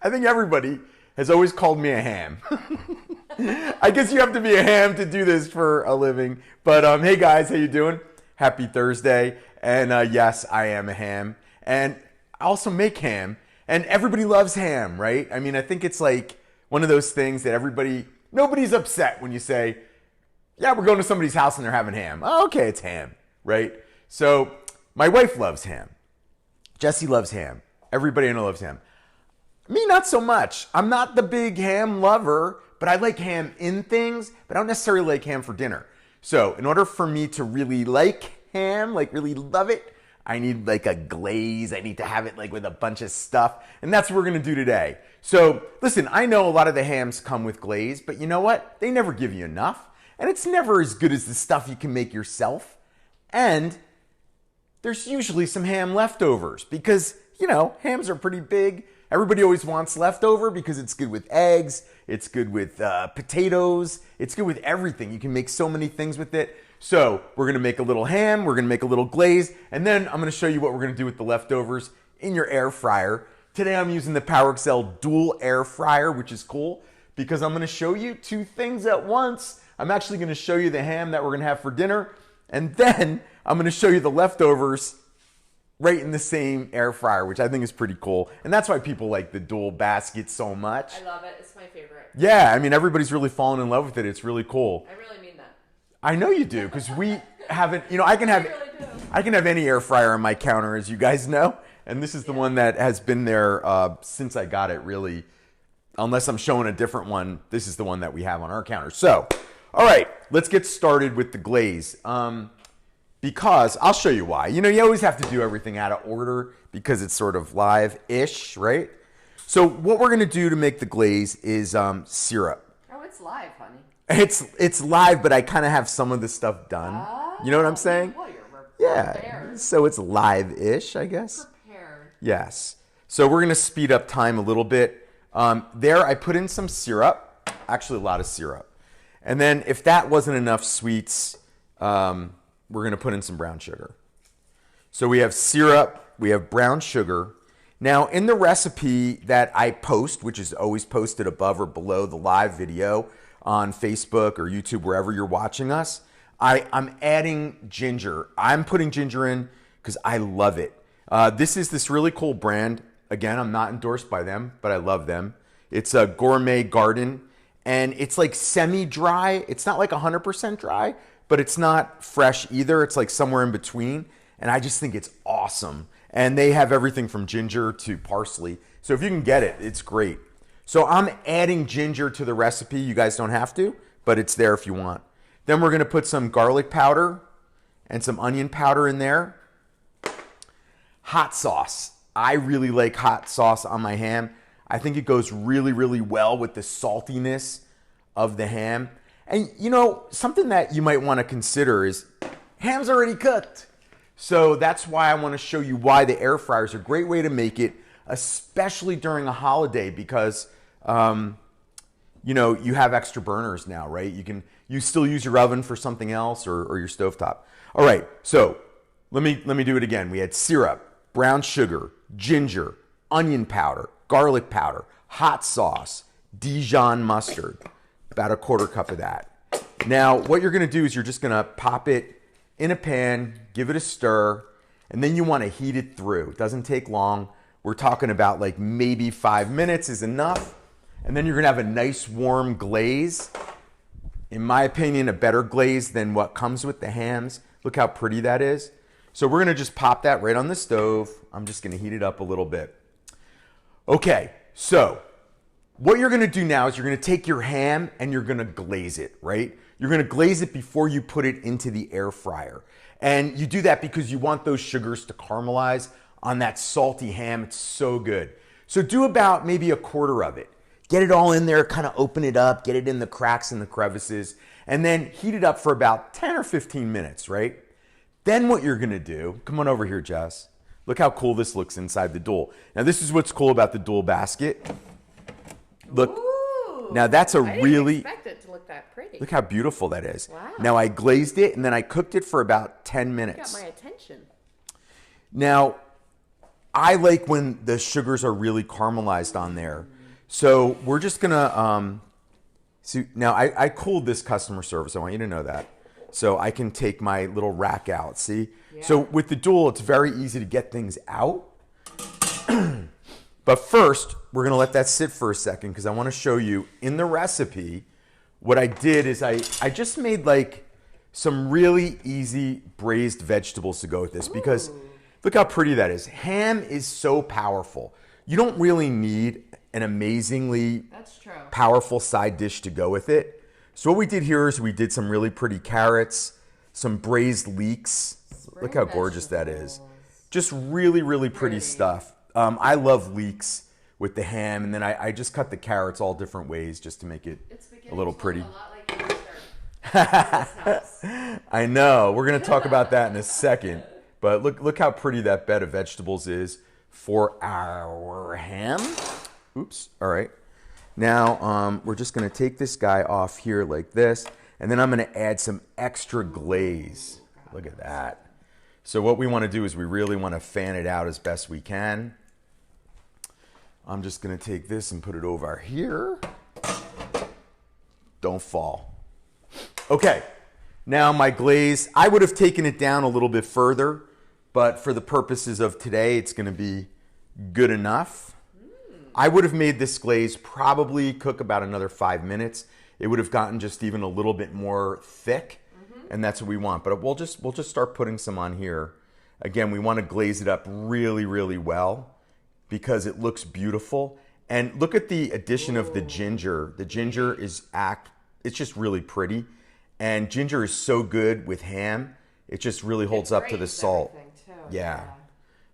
I think everybody has always called me a ham. I guess you have to be a ham to do this for a living. But hey guys, how you doing? Happy Thursday. And yes, I am a ham. And I also make ham. And everybody loves ham, right? I mean, I think it's like one of those things that nobody's upset when you say, yeah, we're going to somebody's house and they're having ham. Oh, okay, it's ham, right? So my wife loves ham. Jesse loves ham. Everybody I know loves ham. Me, not so much. I'm not the big ham lover, but I like ham in things, but I don't necessarily like ham for dinner. So in order for me to really like ham, like really love it, I need like a glaze. I need to have it like with a bunch of stuff. And that's what we're going to do today. So listen, I know a lot of the hams come with glaze, but you know what? They never give you enough. And it's never as good as the stuff you can make yourself. And there's usually some ham leftovers because, you know, hams are pretty big. Everybody always wants leftover because it's good with eggs. It's good with potatoes. It's good with everything. You can make so many things with it. So we're going to make a little ham. We're going to make a little glaze. And then I'm going to show you what we're going to do with the leftovers in your air fryer. Today I'm using the PowerXL dual air fryer, which is cool because I'm going to show you two things at once. I'm actually going to show you the ham that we're going to have for dinner. And then I'm going to show you the leftovers right in the same air fryer, which I think is pretty cool. And that's why people like the dual basket so much. I love it. It's my favorite. Yeah, I mean, everybody's really fallen in love with it. It's really cool. I really mean that. I know you do, because we haven't, you know, I can have any air fryer on my counter, as you guys know. And this is the one that has been there since I got it, really. Unless I'm showing a different one, this is the one that we have on our counter. So, all right, let's get started with the glaze. Because I'll show you why. You know, you always have to do everything out of order because it's sort of live-ish, right? So what we're going to do to make the glaze is syrup. Oh, it's live, honey. It's live, but I kind of have some of the stuff done. You know what I'm saying? Well, you're prepared. So it's live-ish, I guess. Prepared. Yes. So we're going to speed up time a little bit. There I put in some syrup, actually a lot of syrup. And then if that wasn't enough sweets, we're going to put in some brown sugar. So we have syrup, we have brown sugar. Now in the recipe that I post, which is always posted above or below the live video on Facebook or YouTube, wherever you're watching us, I'm adding ginger. I'm putting ginger in because I love it. This is this really cool brand. Again, I'm not endorsed by them, but I love them. It's a Gourmet Garden, and it's like semi-dry. It's not like 100% dry, but it's not fresh either. It's like somewhere in between. And I just think it's awesome. And they have everything from ginger to parsley. So if you can get it, it's great. So I'm adding ginger to the recipe. You guys don't have to, but it's there if you want. Then we're going to put some garlic powder and some onion powder in there. Hot sauce. I really like hot sauce on my ham. I think it goes really, really well with the saltiness of the ham. And you know, something that you might want to consider is ham's already cooked. So that's why I want to show you why the air fryer is a great way to make it, especially during a holiday, because you know, you have extra burners now, right? You still use your oven for something else or your stovetop. All right, so let me do it again. We had syrup, brown sugar, ginger, onion powder, garlic powder, hot sauce, Dijon mustard. About a quarter cup of that. Now, what you're going to do is you're just going to pop it in a pan, give it a stir, and then you want to heat it through. It doesn't take long. We're talking about like maybe 5 minutes is enough. And then you're going to have a nice warm glaze. In my opinion, a better glaze than what comes with the hams. Look how pretty that is. So we're going to just pop that right on the stove. I'm just going to heat it up a little bit. Okay, so what you're going to do now is you're going to take your ham and you're going to glaze it, right? You're going to glaze it before you put it into the air fryer. And you do that because you want those sugars to caramelize on that salty ham. It's so good. So do about maybe a quarter of it. Get it all in there, kind of open it up, get it in the cracks and the crevices, and then heat it up for about 10 or 15 minutes, right? Then what you're going to do, come on over here, Jess. Look how cool this looks inside the dual. Now this is what's cool about the dual basket. Look, ooh, now that's a I really, didn't expect it to look that pretty. look how beautiful that is. Wow. Now I glazed it and then I cooked it for about 10 minutes. Got my attention. Now, I like when the sugars are really caramelized on there. So we're just gonna see now. I cooled this customer service. I want you to know that. So I can take my little rack out. See. Yeah. So with the dual, it's very easy to get things out. But first, we're gonna let that sit for a second because I want to show you in the recipe. What I did is I just made like some really easy braised vegetables to go with this because look how pretty that is. Ham is so powerful. You don't really need an amazingly powerful side dish to go with it. So what we did here is we did some really pretty carrots, some braised leeks. Look how gorgeous that is. Just really, really pretty stuff. I love leeks with the ham, and then I just cut the carrots all different ways just to make it a little pretty. I know. We're going to talk about that in a second. But look how pretty that bed of vegetables is for our ham. Oops. All right. Now we're just going to take this guy off here like this, and then I'm going to add some extra glaze. Look at that. So what we want to do is we really want to fan it out as best we can. I'm just going to take this and put it over here. Don't fall. Okay, now my glaze, I would have taken it down a little bit further, but for the purposes of today, it's going to be good enough. I would have made this glaze probably cook about another 5 minutes. It would have gotten just even a little bit more thick, and that's what we want. But we'll just start putting some on here. Again, we want to glaze it up really, really well because it looks beautiful. And look at the addition of the ginger. The ginger is it's just really pretty. And ginger is so good with ham. It just really holds up to the salt. Yeah.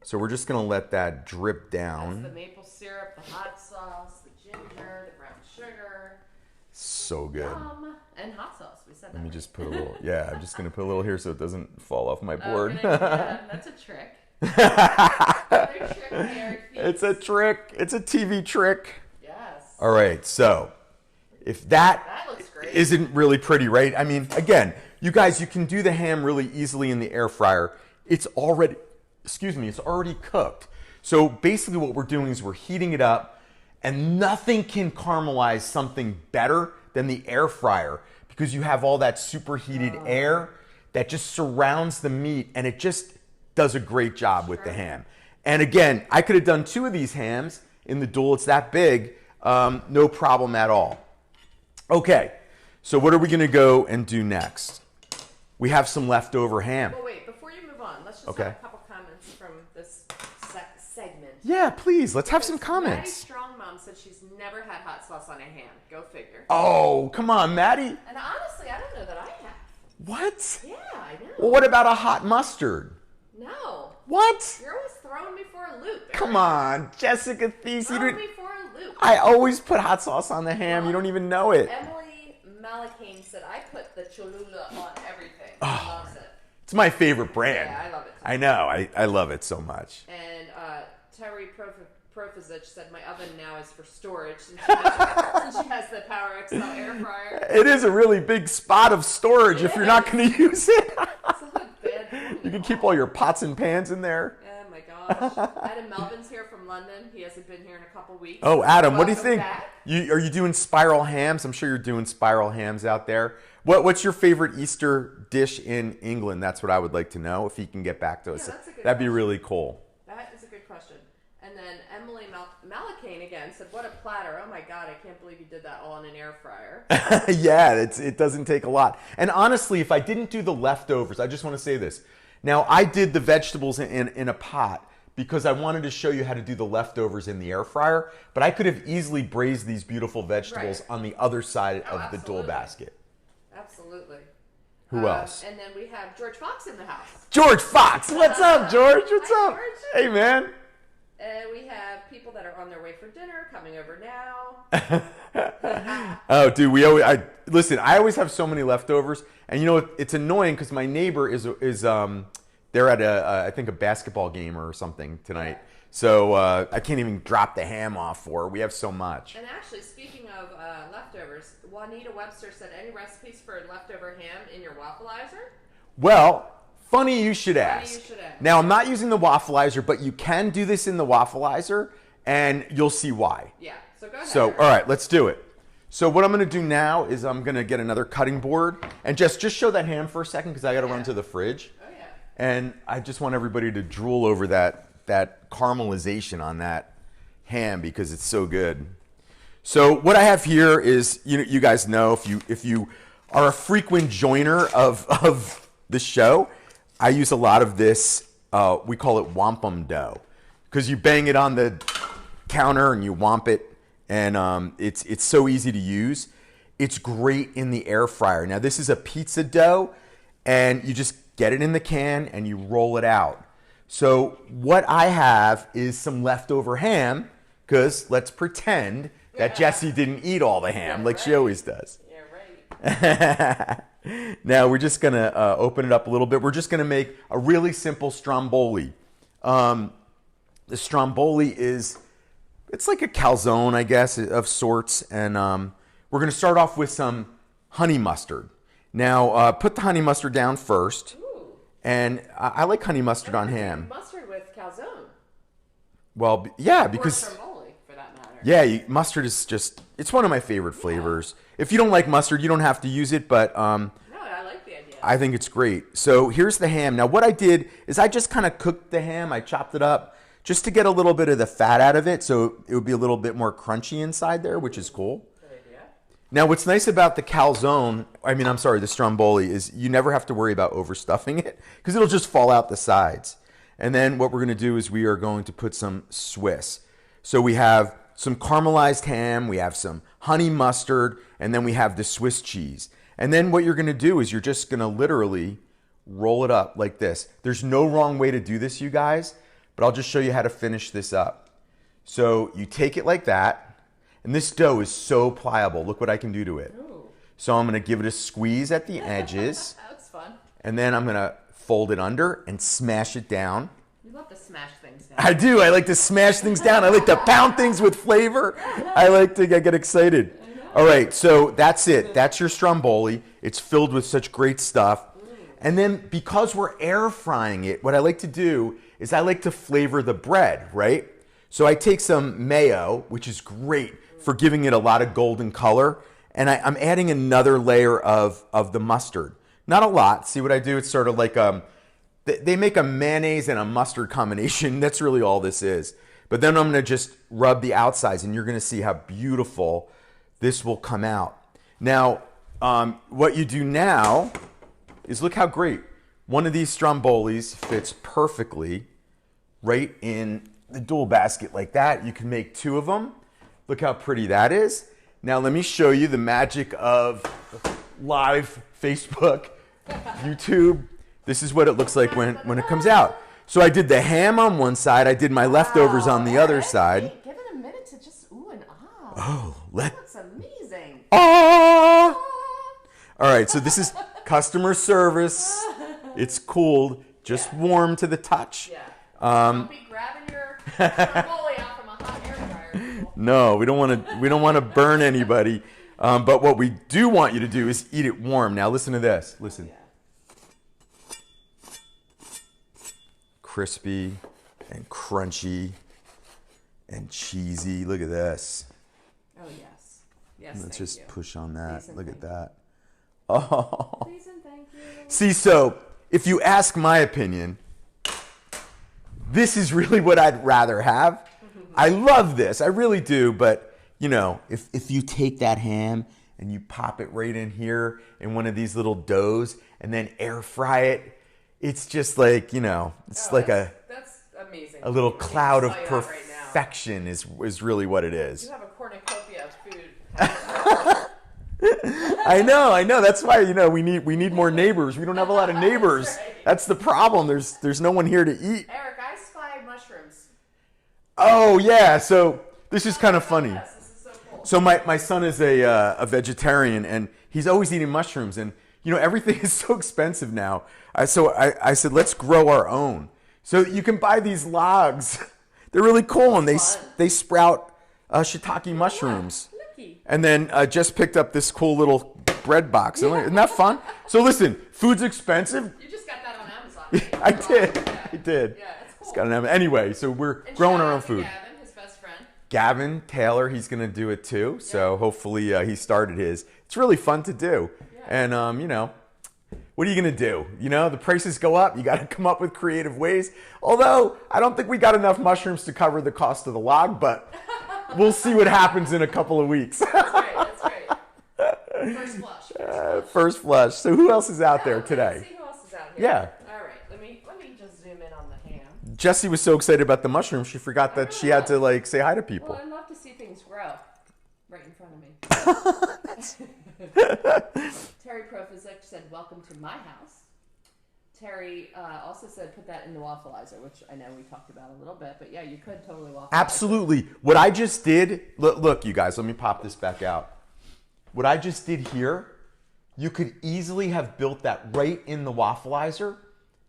So we're just going to let that drip down. That's the maple syrup, the hot sauce, the ginger, the brown sugar. So good. And hot sauce. We said that. Let me just put a little. Yeah, I'm just going to put a little here so it doesn't fall off my board. That's a trick. Another trick by Eric Theiss. It's a trick. It's a TV trick. Yes. All right. So if that looks great. Isn't really pretty, right? I mean, again, you guys, you can do the ham really easily in the air fryer. It's already, it's already cooked. So basically what we're doing is we're heating it up, and nothing can caramelize something better than the air fryer because you have all that superheated air that just surrounds the meat, and it just does a great job with the ham. And again, I could have done 2 of these hams in the dual. It's that big. No problem at all. Okay, so what are we going to go and do next? We have some leftover ham. Well, wait, before you move on, let's just have a couple comments from this segment. Yeah, please, let's have some comments. Maddie Strong Mom said she's never had hot sauce on a ham. Go figure. Oh, come on, Maddie. And honestly, I don't know that I have. What? Yeah, I know. Well, what about a hot mustard? No. What? You're always throwing me for a loop. Come on, Jessica Theiss. Throwing me for a loop. I always put hot sauce on the ham. You don't even know it. Emily Malakane said, I put the Cholula on everything. She loves it. It's my favorite brand. Yeah, I love it too. I know. I love it so much. And Terry Profizich said, my oven now is for storage since she has the PowerXL air fryer. It is a really big spot of storage if you're not going to use it. It's not a bad point. You can keep all your pots and pans in there. Oh my gosh. Adam Melvin's here from London. He hasn't been here in a couple weeks. Oh, Adam, what do you think? Back. Are you doing spiral hams? I'm sure you're doing spiral hams out there. What's your favorite Easter dish in England? That's what I would like to know. If he can get back to us, that'd be really cool. That is a good question. And then Emily Malakane again said, what a platter. Oh my God, I can't believe you did that all in an air fryer. Yeah, it doesn't take a lot. And honestly, if I didn't do the leftovers, I just want to say this. Now, I did the vegetables in a pot because I wanted to show you how to do the leftovers in the air fryer, but I could have easily braised these beautiful vegetables on the other side of the dual basket. Absolutely. Who else? And then we have George Fox in the house. George Fox! What's up, George? What's up? George. Hey, man. We have people that are on their way for dinner coming over now. Oh, dude, listen, I always have so many leftovers, and you know, it's annoying because my neighbor is they're at I think a basketball game or something tonight. So I can't even drop the ham off for her. We have so much. And actually, speaking of leftovers, Juanita Webster said, any recipes for leftover ham in your waffleizer? Well, funny you should ask. Now, I'm not using the waffleizer, but you can do this in the waffleizer, and you'll see why. Yeah. So go ahead. So, all right, let's do it. So what I'm going to do now is I'm going to get another cutting board and just show that ham for a second because I got to run to the fridge. Oh, yeah. And I just want everybody to drool over that caramelization on that ham because it's so good. So what I have here is, you guys know, if you are a frequent joiner of the show, I use a lot of this, we call it wampum dough, because you bang it on the counter and you womp it, and it's so easy to use. It's great in the air fryer. Now this is a pizza dough, and you just get it in the can and you roll it out. So what I have is some leftover ham, because let's pretend that Jessie didn't eat all the ham like she always does. Yeah, right. Now we're just going to open it up a little bit. We're just going to make a really simple stromboli. The stromboli it's like a calzone, I guess, of sorts. And we're going to start off with some honey mustard. Now, put the honey mustard down first. Ooh. And I like honey mustard on ham. Mustard with calzone. Well, yeah, because... Or stromboli, for that matter. Yeah, mustard is it's one of my favorite flavors. If you don't like mustard, you don't have to use it, but no, I like the idea. I think it's great. So here's the ham. Now what I did is I just kind of cooked the ham. I chopped it up just to get a little bit of the fat out of it, so it would be a little bit more crunchy inside there, which is cool. Good idea. Now what's nice about the the stromboli, is you never have to worry about overstuffing it because it'll just fall out the sides. And then what we're going to do is we are going to put some Swiss. So we have some caramelized ham, we have some honey mustard, and then we have the Swiss cheese. And then what you're going to do is you're just going to literally roll it up like this. There's no wrong way to do this, you guys, but I'll just show you how to finish this up. So you take it like that, and this dough is so pliable. Look what I can do to it. Ooh. So I'm going to give it a squeeze at the edges, That looks fun. and then I'm going to fold it under and smash it down. You love to smash things down. I do. I like to smash things down. I like to pound things with flavor. I get excited. All right, so that's it. That's your stromboli. It's filled with such great stuff. And then because we're air frying it, what I like to do is I like to flavor the bread, right? So I take some mayo, which is great for giving it a lot of golden color, and I'm adding another layer of the mustard. Not a lot. See what I do? It's sort of like they make a mayonnaise and a mustard combination. That's really all this is. But then I'm going to just rub the outsides, and you're going to see how beautiful this will come out. Now, what you do now is look how great. One of these strombolis fits perfectly right in the dual basket like that. You can make two of them. Look how pretty that is. Now let me show you the magic of live Facebook, YouTube. This is what it looks like when it comes out. So I did the ham on one side. I did my leftovers on the other side. Give it a minute to just ooh and ah. Oh, That looks amazing. Ah! All right, so this is customer service. It's cooled, just warm to the touch. Yeah. Don't be grabbing your stromboli out from a hot air fryer. People. No, we don't want to burn anybody. But what we do want you to do is eat it warm. Now listen to this. Listen. Yeah. Crispy and crunchy and cheesy. Look at this. Oh yes. Yes. Let's just you. push on that. Please and Look thank at that. Oh. Please and thank you. See, so if you ask my opinion, this is really what I'd rather have. I love this. I really do. But, if you take that ham and you pop it right in here in one of these little doughs and then air fry it, it's just like, it's like that's amazing. a little cloud of Right now. perfection is really what it is. You have a cornucopia of food. I know. That's why we need more neighbors. We don't have a lot of neighbors. That's right. That's the problem. There's no one here to eat. Eric, I spy mushrooms. Oh yeah. So this is kind of funny. Yes, this is so cool. So my son is a vegetarian, and he's always eating mushrooms, and everything is so expensive now. So I said, let's grow our own. So you can buy these logs. They're really cool, and they sprout shiitake mushrooms. Looky. And then just picked up this cool little bread box. Isn't that fun? So listen, food's expensive. You just got that on Amazon. I did. Yeah. I did. Yeah, it's cool. It's got an M. Anyway, so we're And growing shout our out own to food. Gavin, his best friend. Gavin Taylor, he's going to do it too. So hopefully he started his. It's really fun to do. And, you know, what are you going to do? You know, the prices go up. You got to come up with creative ways. Although, I don't think we got enough mushrooms to cover the cost of the log, but we'll see what happens in a couple of weeks. That's right. That's right. First flush. First flush. So who else is out there today? Let's see who else is out here. Yeah. All right. Let me just zoom in on the ham. Jessie was so excited about the mushroom, she forgot that she had to like say hi to people. Well, I love to see things grow right in front of me. Terry Profizek said, "Welcome to my house." Terry also said, "Put that in the waffleizer," which I know we talked about a little bit, but yeah, you could totally waffleize. Absolutely. What I just did, look, you guys, let me pop this back out. What I just did here, you could easily have built that right in the waffleizer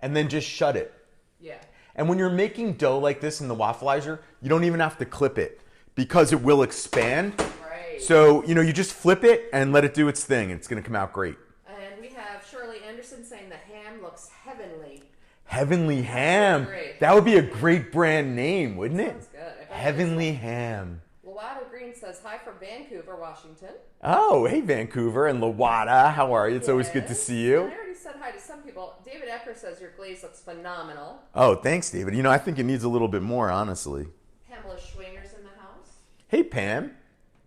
and then just shut it. Yeah. And when you're making dough like this in the waffleizer, you don't even have to clip it because it will expand. Right. So, you know, you just flip it and let it do its thing. It's going to come out great. And we have Shirley Anderson saying the ham looks heavenly. Heavenly Ham. Great. That would be a great brand name, wouldn't it? Sounds good. Heavenly Ham. Lawada Green says, "Hi from Vancouver, Washington." Oh, hey, Vancouver and Lawada. How are you? It's always good to see you. And I already said hi to some people. David Ecker says, "Your glaze looks phenomenal." Oh, thanks, David. You know, I think it needs a little bit more, honestly. Pamela Schwinger's in the house. Hey, Pam.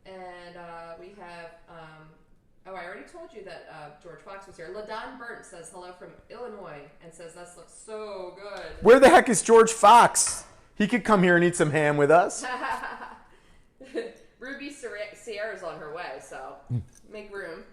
And we have, I already told you that George Fox was here. LaDon Burnt says hello from Illinois and says, "This looks so good." Where the heck is George Fox? He could come here and eat some ham with us. Ruby Sierra's on her way, so make room.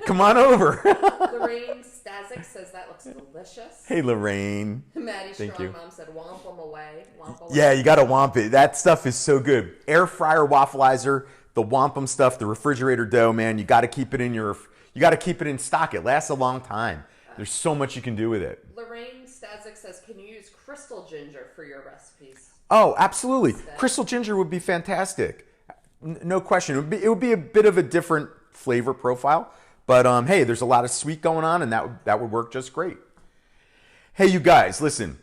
Come on over. Lorraine Stazik says that looks delicious. Hey, Lorraine. Maddie Thank Strong you. Mom said womp them away. Womp away. Yeah, you got to womp it. That stuff is so good. Air fryer waffleizer, the wampum stuff, the refrigerator dough, man. You got to keep it in stock. It lasts a long time. There's so much you can do with it. Lorraine Stazik says, "Can you use crystal ginger for your recipes?" Oh, absolutely. Crystal ginger would be fantastic. No question. It would be a bit of a different flavor profile. But hey, there's a lot of sweet going on, and that would work just great. Hey, you guys, listen.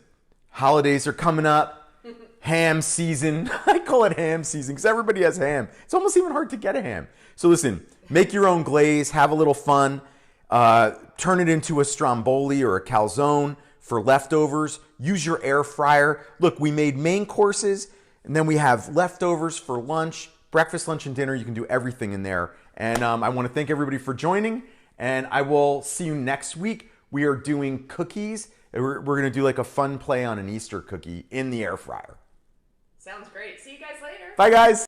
Holidays are coming up. Ham season. I call it ham season because everybody has ham. It's almost even hard to get a ham. So listen, make your own glaze. Have a little fun. Turn it into a stromboli or a calzone for leftovers. Use your air fryer. Look, we made main courses, and then we have leftovers for lunch, breakfast, lunch, and dinner. You can do everything in there. And I want to thank everybody for joining, and I will see you next week. We are doing cookies. We're going to do like a fun play on an Easter cookie in the air fryer. Sounds great. See you guys later. Bye, guys.